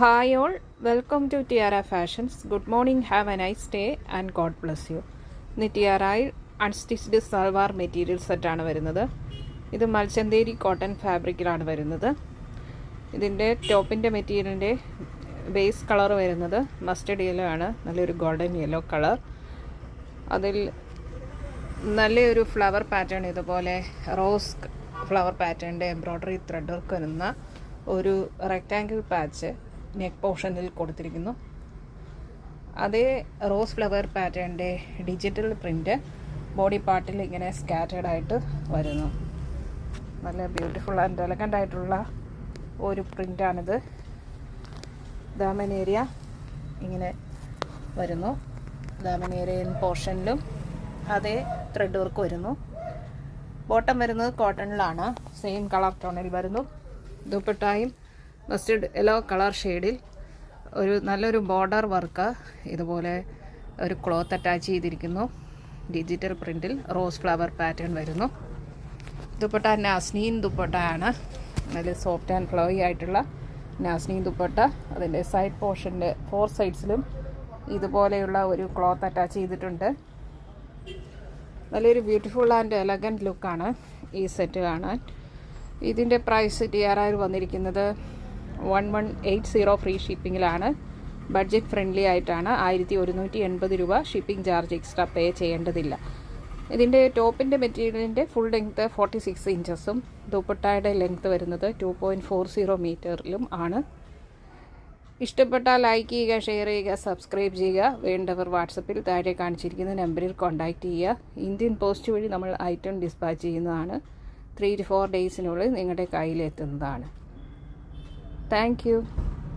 Hi all, welcome to Tiara Fashions. Good morning, have a nice day and God bless you. ഇന്ന് ടിയാറയിൽ unstitched salwar material സെറ്റാണ് വരുന്നത്. ഇത് മൽച്ചന്തേരി cotton ഫാബ്രിക്കിലാണ് വരുന്നത്. ഇതിൻ്റെ ടോപ്പിൻ്റെ മെറ്റീരിയലിൻ്റെ ബേസ് കളർ വരുന്നത് മസ്റ്റർഡ് യെല്ലോ ആണ്, നല്ലൊരു ഗോൾഡൻ യെല്ലോ കളർ. അതിൽ നല്ലൊരു ഫ്ലവർ പാറ്റേൺ, ഇതുപോലെ റോസ് ഫ്ലവർ പാറ്റേണിൻ്റെ എംബ്രോയ്ഡറി ത്രെഡ് വർക്ക് വരുന്ന ഒരു റെക്റ്റാങ്കിൾ പാച്ച് നെക്ക് പോർഷനിൽ കൊടുത്തിരിക്കുന്നു. അതേ റോസ് ഫ്ലവർ പാറ്റേണിൻ്റെ ഡിജിറ്റൽ പ്രിൻ്റ് ബോഡി പാർട്ടിൽ ഇങ്ങനെ സ്കാറ്റേഡ് ആയിട്ട് വരുന്നു. നല്ല ബ്യൂട്ടിഫുൾ ആൻഡ് എലഗൻ്റ് ആയിട്ടുള്ള ഒരു പ്രിൻ്റാണിത്. ദാമൻ ഏരിയ ഇങ്ങനെ വരുന്നു. ദാമൻ ഏരിയൻ പോർഷനിലും അതേ ത്രെഡ് വർക്ക് വരുന്നു. ബോട്ടം വരുന്നത് കോട്ടണിലാണ്, സെയിം കളർ ടോണിൽ വരുന്നു. ദുപ്പട്ടായും മസ്റ്റർഡ് യെല്ലോ കളർ ഷെയ്ഡിൽ ഒരു നല്ലൊരു ബോർഡർ വർക്ക്, ഇതുപോലെ ഒരു ക്ലോത്ത് അറ്റാച്ച് ചെയ്തിരിക്കുന്നു. ഡിജിറ്റൽ പ്രിൻറ്റിൽ റോസ് ഫ്ലവർ പാറ്റേൺ വരുന്നു. ദുപ്പട്ട നാസ്നീൻ ദുപ്പട്ടയാണ്, നല്ല സോഫ്റ്റ് ആൻഡ് ഫ്ലോയി ആയിട്ടുള്ള നാസ്നീൻ ദുപ്പട്ട. അതിൻ്റെ സൈഡ് പോർഷൻ്റെ 4 സൈഡ്സിലും ഇതുപോലെയുള്ള ഒരു ക്ലോത്ത് അറ്റാച്ച് ചെയ്തിട്ടുണ്ട്. നല്ലൊരു ബ്യൂട്ടിഫുൾ ആൻഡ് എലഗൻറ്റ് ലുക്കാണ് ഈ സെറ്റ് കാണാൻ. ഇതിൻ്റെ പ്രൈസ് ടിയാറയിൽ വന്നിരിക്കുന്നത് 1180 ഫ്രീ ഷിപ്പിങ്ങിലാണ്. ബഡ്ജറ്റ് ഫ്രണ്ട്ലി ആയിട്ടാണ്. 1180 രൂപ ഷിപ്പിംഗ് ചാർജ് എക്സ്ട്രാ പേ ചെയ്യേണ്ടതില്ല. ഇതിൻ്റെ ടോപ്പിൻ്റെ മെറ്റീരിയലിൻ്റെ ഫുൾ ലെങ്ത്ത് 46 ഇഞ്ചസും ദുപ്പട്ടയുടെ ലെങ്ത്ത് വരുന്നത് 2.40 മീറ്ററിലും ആണ്. ഇഷ്ടപ്പെട്ടാൽ ലൈക്ക് ചെയ്യുക, ഷെയർ ചെയ്യുക, സബ്സ്ക്രൈബ് ചെയ്യുക. വേണ്ടവർ വാട്സപ്പിൽ താഴെ കാണിച്ചിരിക്കുന്ന നമ്പറിൽ കോൺടാക്റ്റ് ചെയ്യുക. ഇന്ത്യൻ പോസ്റ്റ് വഴി നമ്മൾ ഐറ്റം ഡിസ്പാച്ച് ചെയ്യുന്നതാണ്. 3 to 4 ഡേയ്സിനുള്ളിൽ നിങ്ങളുടെ കയ്യിലെത്തുന്നതാണ്. Thank you.